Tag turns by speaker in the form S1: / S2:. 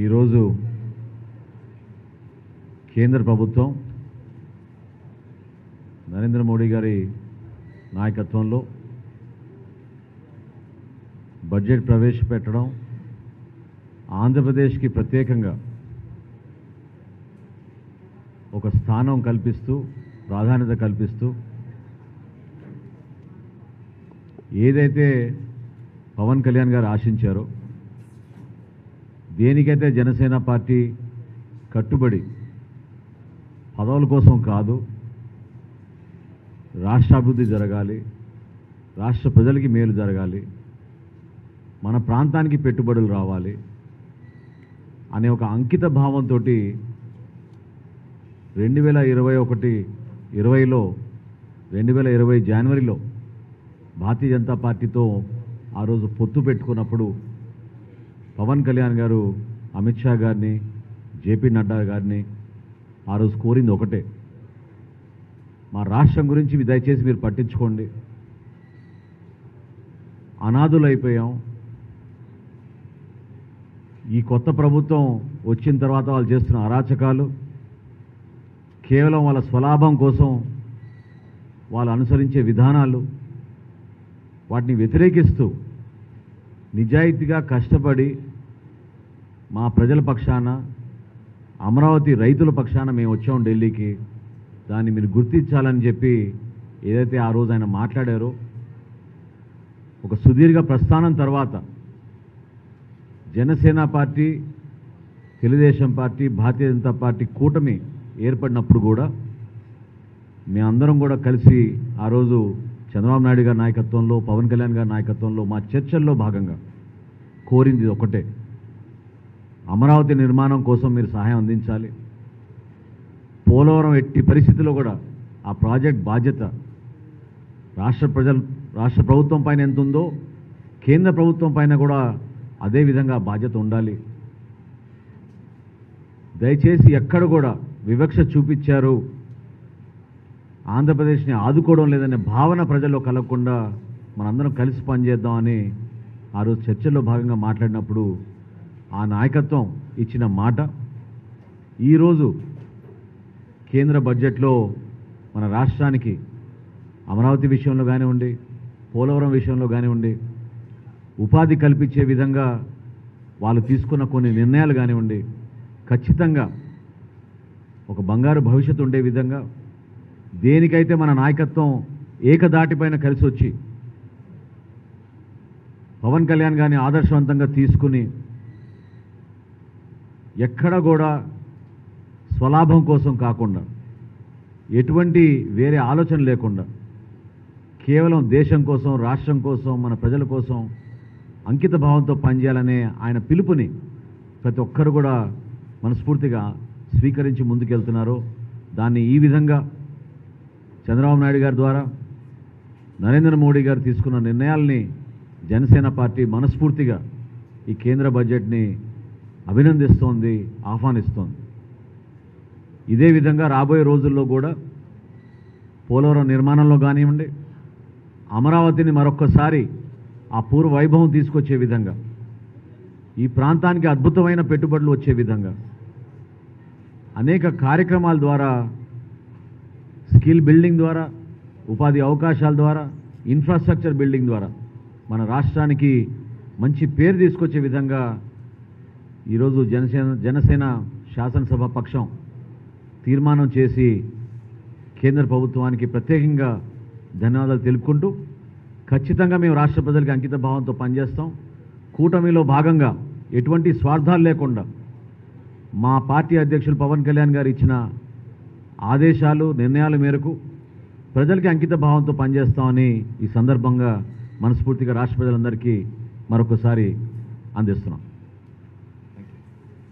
S1: ఈరోజు కేంద్ర ప్రభుత్వం నరేంద్ర మోడీ గారి నాయకత్వంలో బడ్జెట్ ప్రవేశపెట్టడం, ఆంధ్రప్రదేశ్కి ప్రత్యేకంగా ఒక స్థానం కల్పిస్తూ, ప్రాధాన్యత కల్పిస్తూ, ఏదైతే పవన్ కళ్యాణ్ గారు ఆశించారో, దేనికైతే జనసేన పార్టీ కట్టుబడి పదవుల కోసం కాదు, రాష్ట్రాభివృద్ధి జరగాలి, రాష్ట్ర ప్రజలకి మేలు జరగాలి, మన ప్రాంతానికి పెట్టుబడులు రావాలి అనే ఒక అంకిత భావంతో 2020 జనవరిలో భారతీయ జనతా పార్టీతో ఆ రోజు పొత్తు పెట్టుకున్నప్పుడు పవన్ కళ్యాణ్ గారు అమిత్ షా గారిని, జేపీ నడ్డా గారిని ఆ రోజు కోరింది ఒకటే, మా రాష్ట్రం గురించి దయచేసి మీరు పట్టించుకోండి, అనాథులైపోయాం, ఈ కొత్త ప్రభుత్వం వచ్చిన తర్వాత వాళ్ళు చేస్తున్న అరాచకాలు కేవలం వాళ్ళ స్వలాభం కోసం వాళ్ళు అనుసరించే విధానాలు, వాటిని వ్యతిరేకిస్తూ నిజాయితీగా కష్టపడి మా ప్రజల పక్షాన, అమరావతి రైతుల పక్షాన మేము వచ్చాం ఢిల్లీకి, దాన్ని మీరు గుర్తించాలని చెప్పి ఏదైతే ఆ రోజు ఆయన మాట్లాడారో, ఒక సుదీర్ఘ ప్రస్థానం తర్వాత Janasena party, Telugu Desam party, Bharatiya Janata party కూటమి ఏర్పడినప్పుడు కూడా మేమందరం కూడా కలిసి ఆ రోజు చంద్రబాబు నాయుడు గారి నాయకత్వంలో, పవన్ కళ్యాణ్ గారి నాయకత్వంలో మా చర్చల్లో భాగంగా కోరింది ఒకటే, అమరావతి నిర్మాణం కోసం మీరు సహాయం అందించాలి, పోలవరం ఎట్టి పరిస్థితుల్లో కూడా ఆ ప్రాజెక్ట్ బాధ్యత రాష్ట్ర ప్రభుత్వం పైన ఎంత ఉందో కేంద్ర ప్రభుత్వం పైన కూడా అదే విధంగా బాధ్యత ఉండాలి, దయచేసి ఎక్కడ కూడా వివక్ష చూపించారు, ఆంధ్రప్రదేశ్ని ఆదుకోవడం లేదనే భావన ప్రజల్లో కలగకుండా మనందరం కలిసి పనిచేద్దామని ఆ రోజు చర్చల్లో భాగంగా మాట్లాడినప్పుడు ఆ నాయకత్వం ఇచ్చిన మాట ఈరోజు కేంద్ర బడ్జెట్లో మన రాష్ట్రానికి అమరావతి విషయంలో కానివ్వండి, పోలవరం విషయంలో కానివ్వండి, ఉపాధి కల్పించే విధంగా వాళ్ళు తీసుకున్న కొన్ని నిర్ణయాలు కానివ్వండి, ఖచ్చితంగా ఒక బంగారు భవిష్యత్తు ఉండే విధంగా, దేనికైతే మన నాయకత్వం ఏకదాటిపైన కలిసి వచ్చి పవన్ కళ్యాణ్ గారిని ఆదర్శవంతంగా తీసుకుని ఎక్కడ కూడా స్వలాభం కోసం కాకుండా, ఎటువంటి వేరే ఆలోచన లేకుండా, కేవలం దేశం కోసం, రాష్ట్రం కోసం, మన ప్రజల కోసం అంకిత భావంతో పనిచేయాలనే ఆయన పిలుపుని ప్రతి ఒక్కరు కూడా మనస్ఫూర్తిగా స్వీకరించి ముందుకెళ్తున్నారు. దాన్ని ఈ విధంగా చంద్రబాబు నాయుడు గారి ద్వారా నరేంద్ర మోడీ గారు తీసుకున్న నిర్ణయాల్ని జనసేన పార్టీ మనస్ఫూర్తిగా ఈ కేంద్ర బడ్జెట్ని అభినందిస్తోంది, ఆహ్వానిస్తోంది. ఇదే విధంగా రాబోయే రోజుల్లో కూడా పోలవరం నిర్మాణంలో కానివ్వండి, అమరావతిని మరొక్కసారి ఆ పూర్వ వైభవం తీసుకొచ్చే విధంగా, ఈ ప్రాంతానికి అద్భుతమైన పెట్టుబడులు వచ్చే విధంగా అనేక కార్యక్రమాల ద్వారా, స్కిల్ బిల్డింగ్ ద్వారా, ఉపాధి అవకాశాల ద్వారా, ఇన్ఫ్రాస్ట్రక్చర్ బిల్డింగ్ ద్వారా మన రాష్ట్రానికి మంచి పేరు తీసుకొచ్చే విధంగా ఈరోజు జనసేన శాసనసభ పక్షం తీర్మానం చేసి కేంద్ర ప్రభుత్వానికి ప్రత్యేకంగా ధన్యవాదాలు తెలుపుకుంటూ, ఖచ్చితంగా మేము రాష్ట్ర ప్రజలకి అంకిత భావంతో పనిచేస్తాం. కూటమిలో భాగంగా ఎటువంటి స్వార్థాలు లేకుండా మా పార్టీ అధ్యక్షులు పవన్ కళ్యాణ్ గారు ఇచ్చిన ఆదేశాలు, నిర్ణయాల మేరకు ప్రజలకి అంకిత భావంతో పనిచేస్తామని ఈ సందర్భంగా మనస్ఫూర్తిగా రాష్ట్ర ప్రజలందరికీ మరొకసారి అందిస్తున్నాం.